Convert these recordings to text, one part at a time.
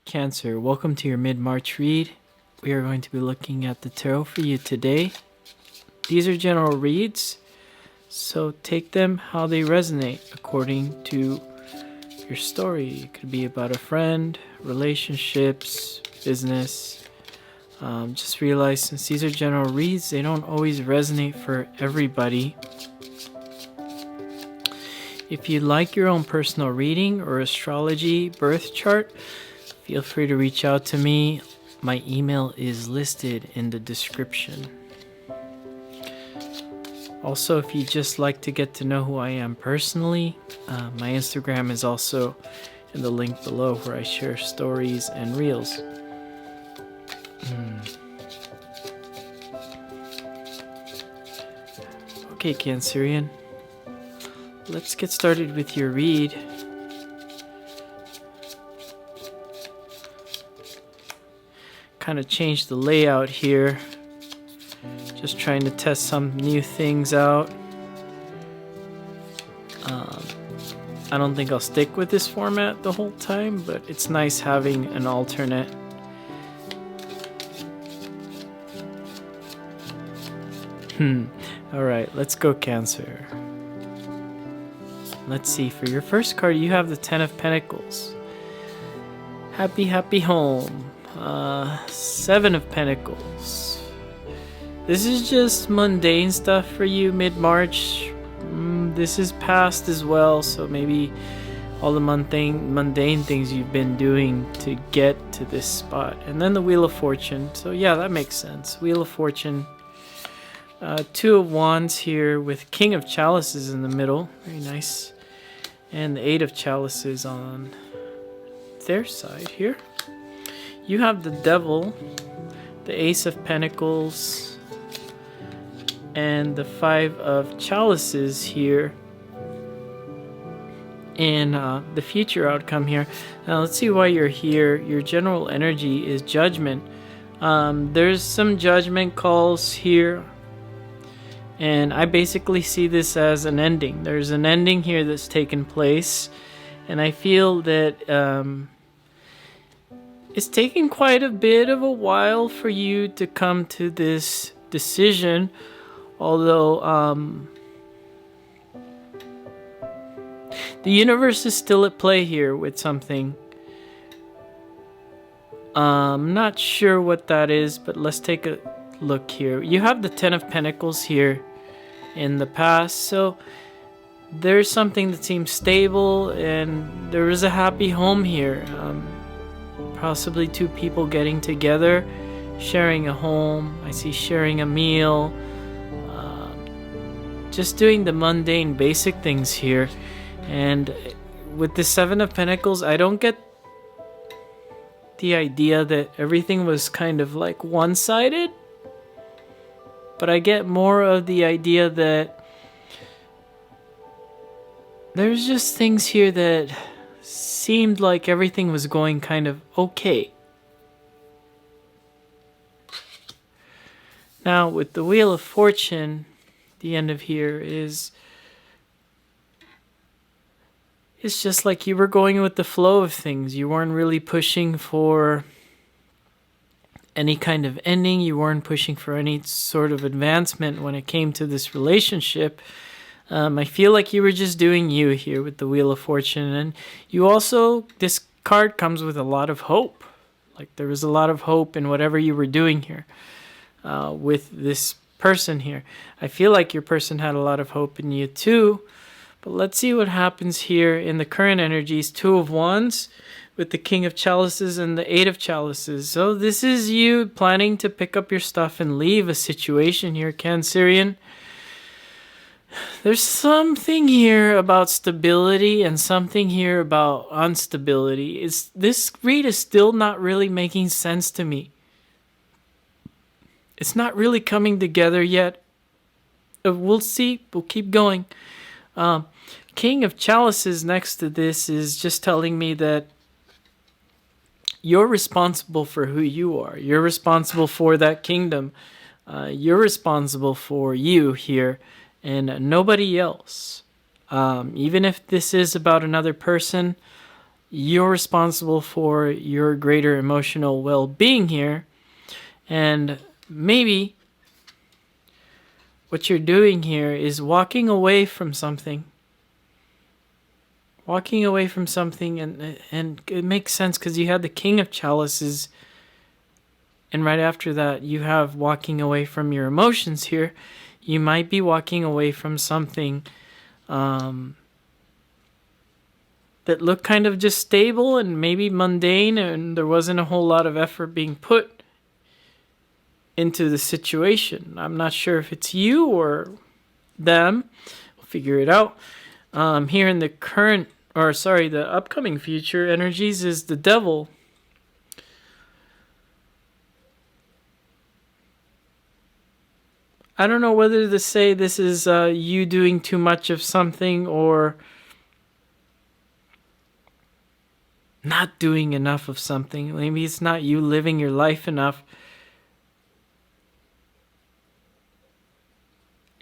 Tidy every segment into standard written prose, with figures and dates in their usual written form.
Cancer, welcome to your mid-March read. We are going to be looking at the tarot for you today. These are general reads, so take them how they resonate according to your story. It could be about a friend, relationships, business. Just realize since these are general reads, they don't always resonate for everybody. If you'd like your own personal reading or astrology birth chart, feel free to reach out to me. My email is listed in the description. Also, if you'd just like to get to know who I am personally, my Instagram is also in the link below where I share stories and reels. Okay, Cancerian. Let's get started with your read. Kind of change the layout here. Just trying to test some new things out. I don't think I'll stick with this format the whole time, but it's nice having an alternate. Alright, let's go, Cancer. Let's see, for your first card, you have the Ten of Pentacles. Happy, happy home. Seven of Pentacles. This is just mundane stuff for you mid-March. This is past as well, so maybe all the mundane things you've been doing to get to this spot. And then the Wheel of Fortune. So yeah, that makes sense. Wheel of Fortune. Two of Wands here with King of Chalices in the middle. Very nice. And the Eight of Chalices on their side here. You have the Devil, the Ace of Pentacles, and the Five of Chalices here in the future outcome here. Now let's see why you're here. Your general energy is Judgment. There's some judgment calls here. And I basically see this as an ending. There's an ending here that's taken place. And I feel that it's taken quite a bit of a while for you to come to this decision. Although the universe is still at play here with something. I'm not sure what that is, but let's take a look here. You have the Ten of Pentacles here in the past, so there's something that seems stable and there is a happy home here. Possibly two people getting together, sharing a home. I see sharing a meal, just doing the mundane basic things here. And with the Seven of Pentacles, I don't get the idea that everything was kind of like one-sided. But I get more of the idea that there's just things here that seemed like everything was going kind of okay. Now with the Wheel of Fortune, the end of here is it's just like you were going with the flow of things. You weren't really pushing for any kind of ending. You weren't pushing for any sort of advancement when it came to this relationship. I feel like you were just doing you here with the Wheel of Fortune. And you also, this card comes with a lot of hope. Like there was a lot of hope in whatever you were doing here with this person here. I feel like your person had a lot of hope in you too. But let's see what happens here in the current energies. Two of Wands with the King of Chalices and the Eight of Chalices. So this is you planning to pick up your stuff and leave a situation here, Cancerian. There's something here about stability and something here about instability. This read is still not really making sense to me. It's not really coming together yet. We'll see. We'll keep going. King of Chalices next to this is just telling me that you're responsible for who you are. You're responsible for that kingdom. You're responsible for you here and nobody else. Even if this is about another person, you're responsible for your greater emotional well-being here. And maybe what you're doing here is walking away from something. Walking away from something, and it makes sense because you had the King of Chalices, and right after that you have walking away from your emotions here. You might be walking away from something that looked kind of just stable and maybe mundane, and there wasn't a whole lot of effort being put into the situation. I'm not sure if it's you or them. We'll figure it out. Here in the the upcoming future energies is the Devil. I don't know whether to say this is you doing too much of something or not doing enough of something. Maybe it's not you living your life enough.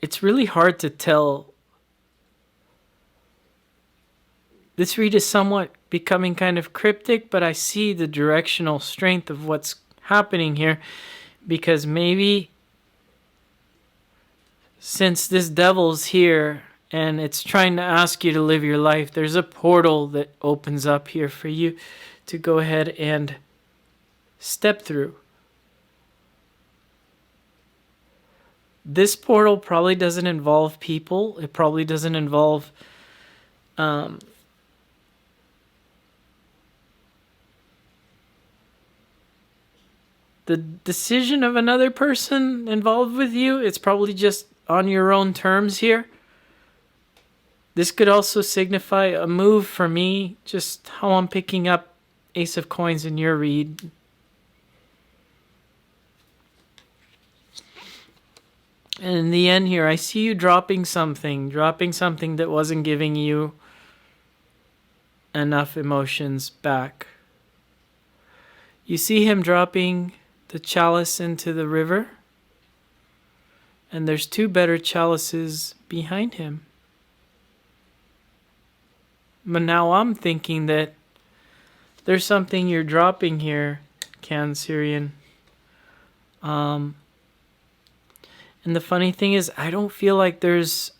It's really hard to tell. This read is somewhat becoming kind of cryptic, but I see the directional strength of what's happening here, because maybe since this Devil's here and it's trying to ask you to live your life, there's a portal that opens up here for you to go ahead and step through. This portal probably doesn't involve people. It probably doesn't involve the decision of another person involved with you. It's probably just on your own terms here. This could also signify a move for me, just how I'm picking up Ace of Coins in your read. And in the end here, I see you dropping something that wasn't giving you enough emotions back. You see him dropping the chalice into the river, and there's two better chalices behind him. But now I'm thinking that there's something you're dropping here, Cancerian. And the funny thing is, I don't feel like there's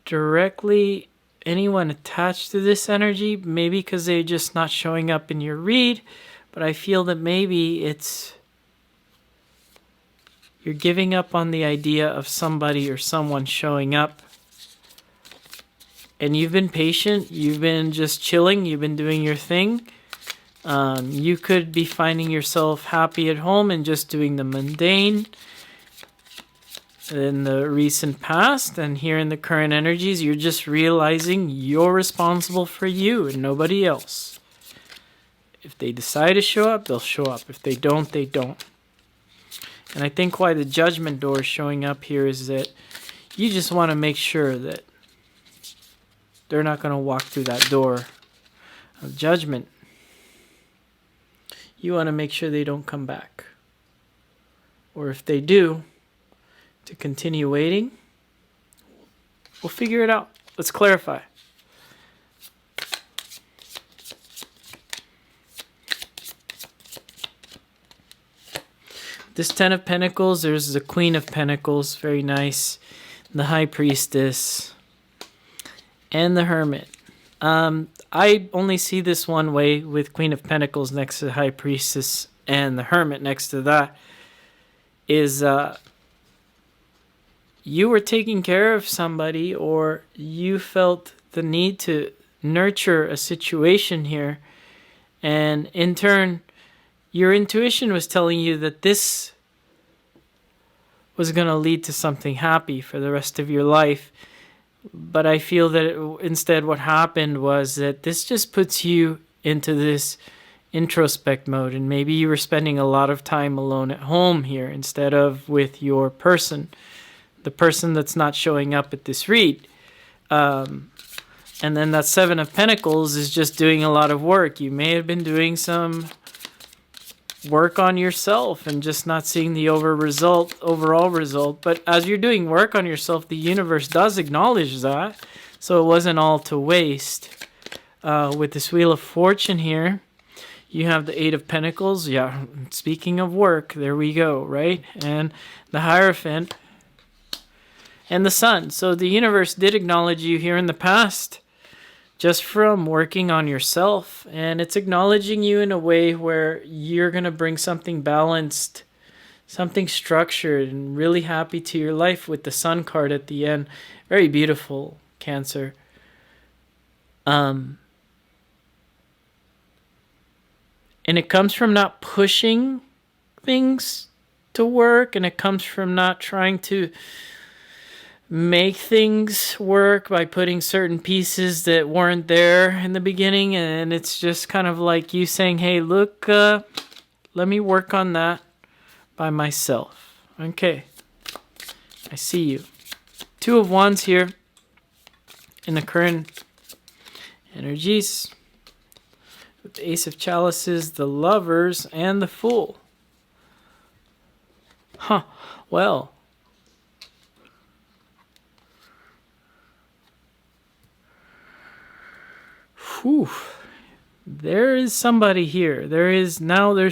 directly anyone attached to this energy. Maybe because they're just not showing up in your read. But I feel that maybe it's you're giving up on the idea of somebody or someone showing up. And you've been patient. You've been just chilling. You've been doing your thing. You could be finding yourself happy at home and just doing the mundane in the recent past, and here in the current energies, you're just realizing you're responsible for you and nobody else. If they decide to show up, they'll show up. If they don't, they don't. And I think why the Judgment door is showing up here is that you just want to make sure that they're not going to walk through that door of judgment. You want to make sure they don't come back. Or if they do, to continue waiting. We'll figure it out. Let's clarify. This Ten of Pentacles, there's the Queen of Pentacles, very nice. The High Priestess. And the Hermit. I only see this one way, with Queen of Pentacles next to the High Priestess and the Hermit next to that. Is you were taking care of somebody, or you felt the need to nurture a situation here. And in turn, your intuition was telling you that this was going to lead to something happy for the rest of your life. But I feel that instead what happened was that this just puts you into this introspect mode. And maybe you were spending a lot of time alone at home here instead of with your person. The person that's not showing up at this read. And then that Seven of Pentacles is just doing a lot of work. You may have been doing some work on yourself and just not seeing the overall result. But as you're doing work on yourself, the universe does acknowledge that. So it wasn't all to waste. With this Wheel of Fortune here, you have the Eight of Pentacles. Yeah, speaking of work, there we go, right? And the Hierophant and the Sun. So the universe did acknowledge you here in the past, just from working on yourself. And it's acknowledging you in a way where you're going to bring something balanced, something structured, and really happy to your life with the Sun card at the end. Very beautiful, Cancer. And it comes from not pushing things to work, and it comes from not trying to make things work by putting certain pieces that weren't there in the beginning. And it's just kind of like you saying, hey, look, let me work on that by myself. Okay, I see you. Two of Wands here in the current energies. With the Ace of Chalices, the Lovers, and the Fool. Huh. Well. Whew. There is somebody here. There's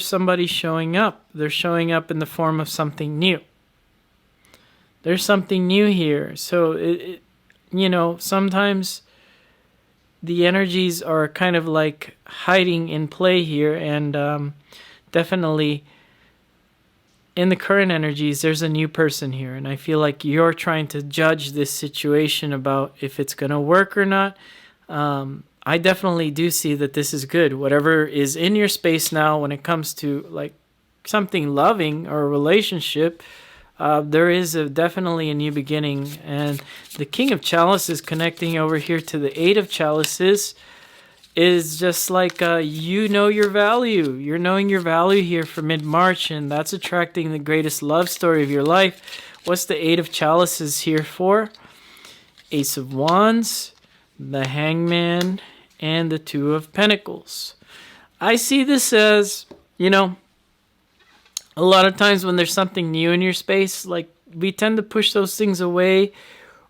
somebody showing up. They're showing up in the form of something new. There's something new here. So, sometimes the energies are kind of like hiding in play here, and definitely in the current energies, there's a new person here, and I feel like you're trying to judge this situation about if it's going to work or not. I definitely do see that this is good. Whatever is in your space now when it comes to like something loving or a relationship, there is definitely a new beginning. And the King of Chalices connecting over here to the Eight of Chalices is just like you know your value. You're knowing your value here for mid-March, and that's attracting the greatest love story of your life. What's the Eight of Chalices here for? Ace of Wands, the Hangman, and the Two of Pentacles. I see this as, a lot of times when there's something new in your space, like we tend to push those things away,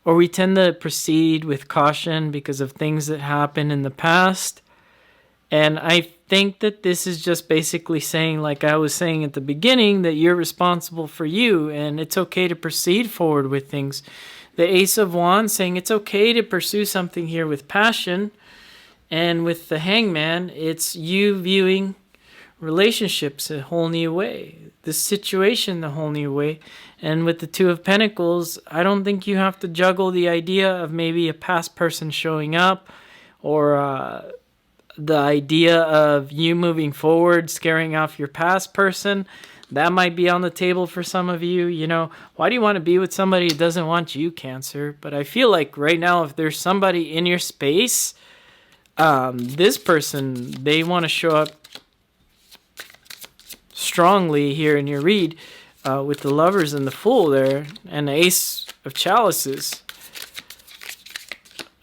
or we tend to proceed with caution because of things that happened in the past. And I think that this is just basically saying, like I was saying at the beginning, that you're responsible for you and it's okay to proceed forward with things. The Ace of Wands saying it's okay to pursue something here with passion. And with the Hangman, it's you viewing relationships a whole new way, the situation a whole new way. And with the Two of Pentacles, I don't think you have to juggle the idea of maybe a past person showing up, or the idea of you moving forward, scaring off your past person. That might be on the table for some of you. Why do you want to be with somebody who doesn't want you, Cancer? But I feel like right now, if there's somebody in your space, this person, they want to show up strongly here in your read, with the Lovers and the Fool there, and the Ace of Chalices.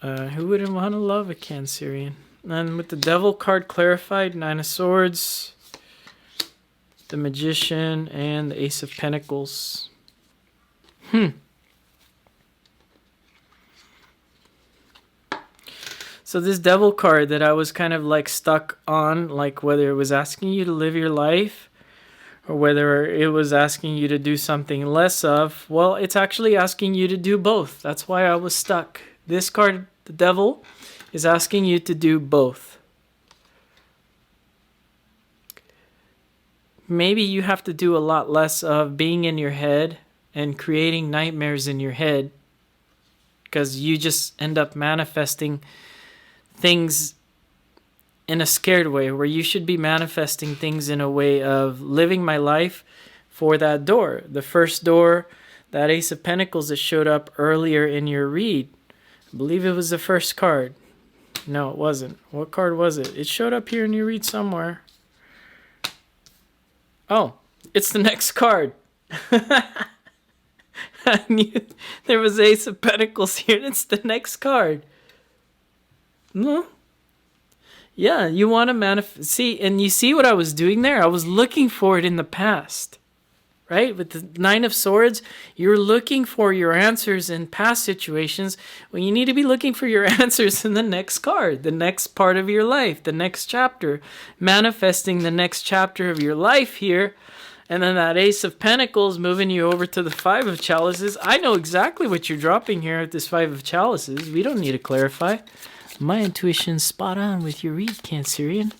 Who wouldn't want to love a Cancerian? And with the Devil card clarified, Nine of Swords, the Magician, and the Ace of Pentacles. So this Devil card that I was kind of like stuck on, like whether it was asking you to live your life or whether it was asking you to do something less of, well, it's actually asking you to do both. That's why I was stuck. This card, the Devil, is asking you to do both. Maybe you have to do a lot less of being in your head and creating nightmares in your head, because you just end up manifesting things in a scared way, where you should be manifesting things in a way of living my life for that door. The first door, that Ace of Pentacles that showed up earlier in your read. I believe it was the first card. No, it wasn't. What card was it? It showed up here in your read somewhere. Oh, it's the next card. I knew there was Ace of Pentacles here. It's the next card. No. Yeah, you want to manifest. See, and you see what I was doing there? I was looking for it in the past. right? With the Nine of Swords, you're looking for your answers in past situations when you need to be looking for your answers in the next card, the next part of your life, the next chapter, manifesting the next chapter of your life here. And then that Ace of Pentacles moving you over to the Five of Chalices. I know exactly what you're dropping here at this Five of Chalices. We don't need to clarify. My intuition's spot on with your read, Cancerian.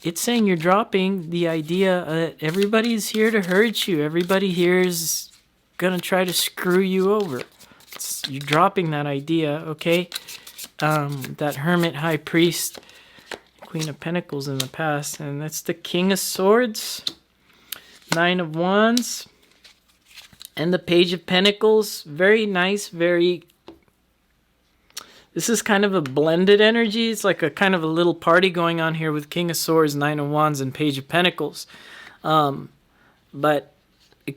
It's saying you're dropping the idea that everybody's here to hurt you. Everybody here is going to try to screw you over. You're dropping that idea, okay? That Hermit, High Priest, Queen of Pentacles in the past. And that's the King of Swords, Nine of Wands, and the Page of Pentacles. Very nice, very... This is kind of a blended energy. It's like a kind of a little party going on here with King of Swords, Nine of Wands, and Page of Pentacles. But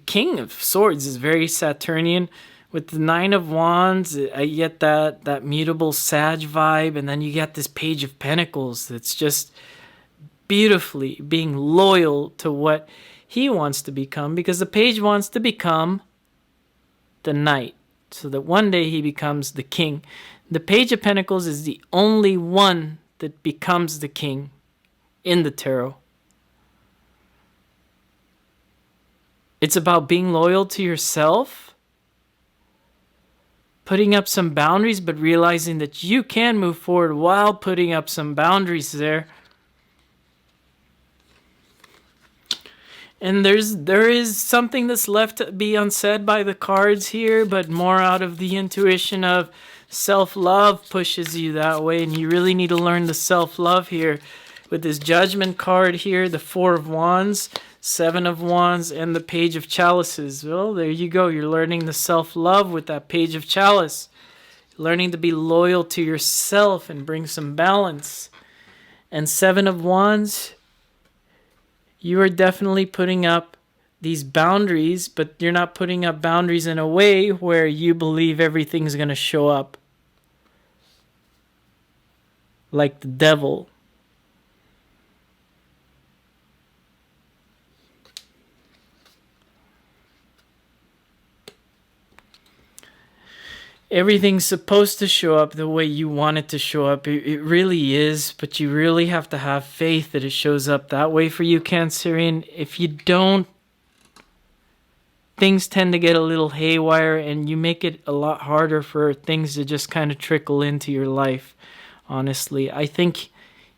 King of Swords is very Saturnian. With the Nine of Wands, I get that mutable Sag vibe. And then you get this Page of Pentacles that's just beautifully being loyal to what he wants to become. Because the Page wants to become the Knight, so that one day he becomes the King. The Page of Pentacles is the only one that becomes the king in the tarot. It's about being loyal to yourself, putting up some boundaries, but realizing that you can move forward while putting up some boundaries there. And there is something that's left to be unsaid by the cards here, but more out of the intuition of self-love pushes you that way, and you really need to learn the self-love here. With this Judgment card here, the Four of Wands, Seven of Wands, and the Page of Chalices. Well, there you go. You're learning the self-love with that Page of Chalice. Learning to be loyal to yourself and bring some balance. And Seven of Wands, you are definitely putting up these boundaries, but you're not putting up boundaries in a way where you believe everything's going to show up like the devil. Everything's supposed to show up the way you want it to show up. It really is, but you really have to have faith that it shows up that way for you, Cancerian. If you don't, things tend to get a little haywire, and you make it a lot harder for things to just kind of trickle into your life, honestly. I think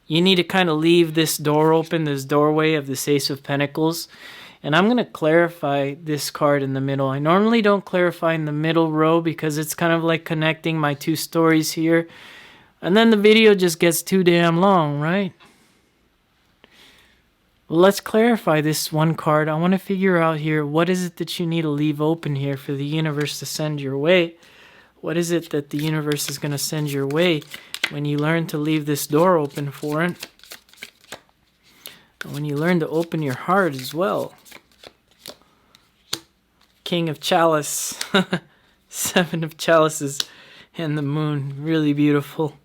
you need to kind of leave this door open, this doorway of this Ace of Pentacles. And I'm going to clarify this card in the middle. I normally don't clarify in the middle row because it's kind of like connecting my two stories here. And then the video just gets too damn long, right? Well, let's clarify this one card. I want to figure out here, what is it that you need to leave open here for the universe to send your way? What is it that the universe is going to send your way when you learn to leave this door open for it? And when you learn to open your heart as well. King of Chalice, Seven of Chalices, and the Moon. Really beautiful.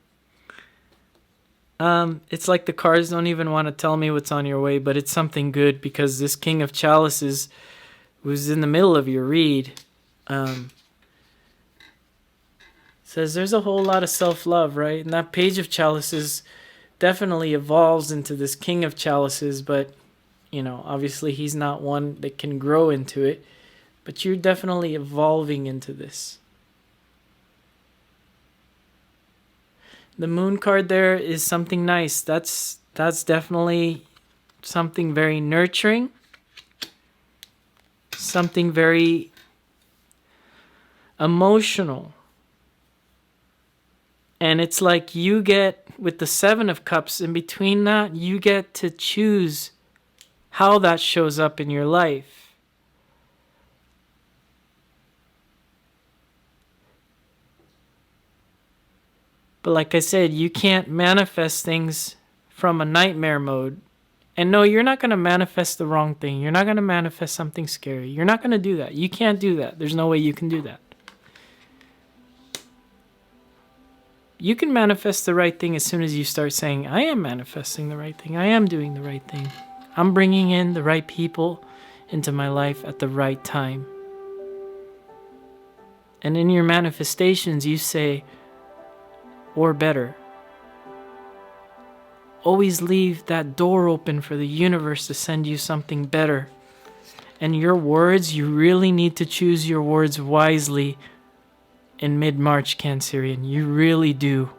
It's like the cards don't even want to tell me what's on your way, but it's something good, because this King of Chalices was in the middle of your read. Says there's a whole lot of self-love, right? And that Page of Chalices definitely evolves into this King of Chalices, but, you know, obviously he's not one that can grow into it. But you're definitely evolving into this. The Moon card there is something nice. That's definitely something very nurturing. Something very emotional. And it's like you get, with the Seven of Cups, in between that, you get to choose how that shows up in your life. But like I said, you can't manifest things from a nightmare mode. And no, you're not going to manifest the wrong thing. You're not going to manifest something scary. You're not going to do that. You can't do that. There's no way you can do that. You can manifest the right thing as soon as you start saying, I am manifesting the right thing. I am doing the right thing. I'm bringing in the right people into my life at the right time. And in your manifestations, you say, or better. Always leave that door open for the universe to send you something better. And your words, you really need to choose your words wisely in mid-March, Cancerian. You really do.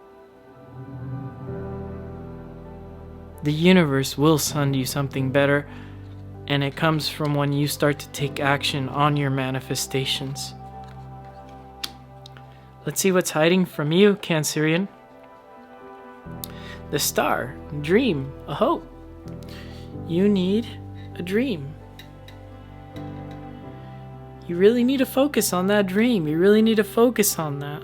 The universe will send you something better, and it comes from when you start to take action on your manifestations. Let's see what's hiding from you, Cancerian. The star, dream, a hope. You need a dream. You really need to focus on that dream. You really need to focus on that.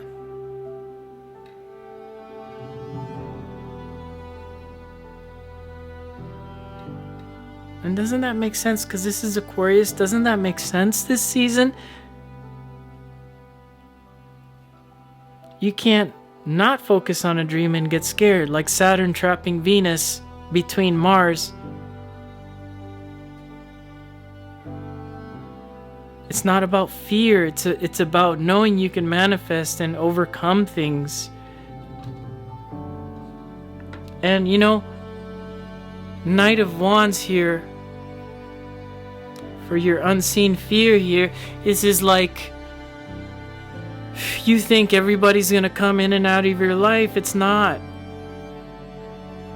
And doesn't that make sense? Because this is Aquarius. Doesn't that make sense this season? You can't not focus on a dream and get scared, like Saturn trapping Venus between Mars. It's not about fear. It's about knowing you can manifest and overcome things. And you know, Knight of Wands here, for your unseen fear here, is like, you think everybody's gonna come in and out of your life. It's not.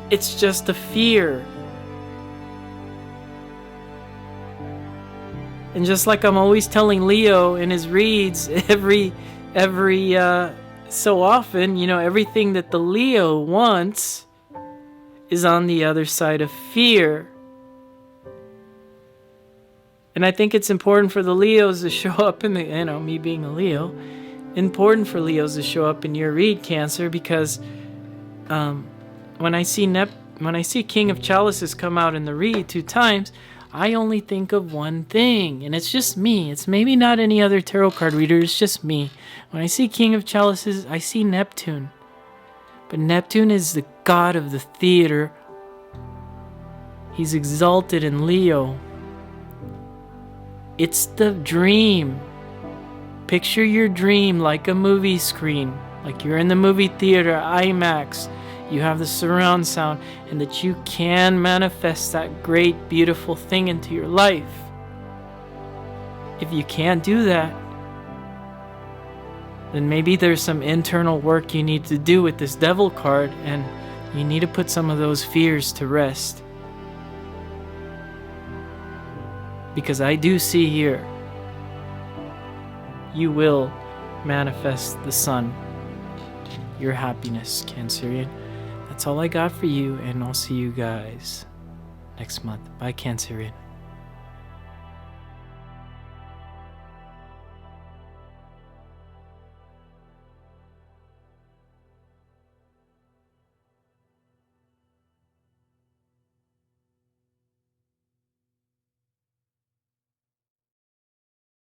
It's just a fear. And just like I'm always telling Leo in his reads every so often, you know, everything that the Leo wants is on the other side of fear. And I think it's important for the Leos to show up in the, you know, me being a Leo, important for Leos to show up in your read, Cancer, because when I see King of Chalices come out in the read 2 times, I only think of one thing, and it's just me. It's maybe not any other tarot card reader, it's just me. When I see King of Chalices, I see Neptune. But Neptune is the god of the theater. He's exalted in Leo. It's the dream. Picture your dream like a movie screen, like you're in the movie theater, IMAX. You have the surround sound, and that you can manifest that great, beautiful thing into your life. If you can't do that, then maybe there's some internal work you need to do with this Devil card, and you need to put some of those fears to rest. Because I do see here, you will manifest the sun, your happiness, Cancerian. That's all I got for you, and I'll see you guys next month. Bye, Cancerian.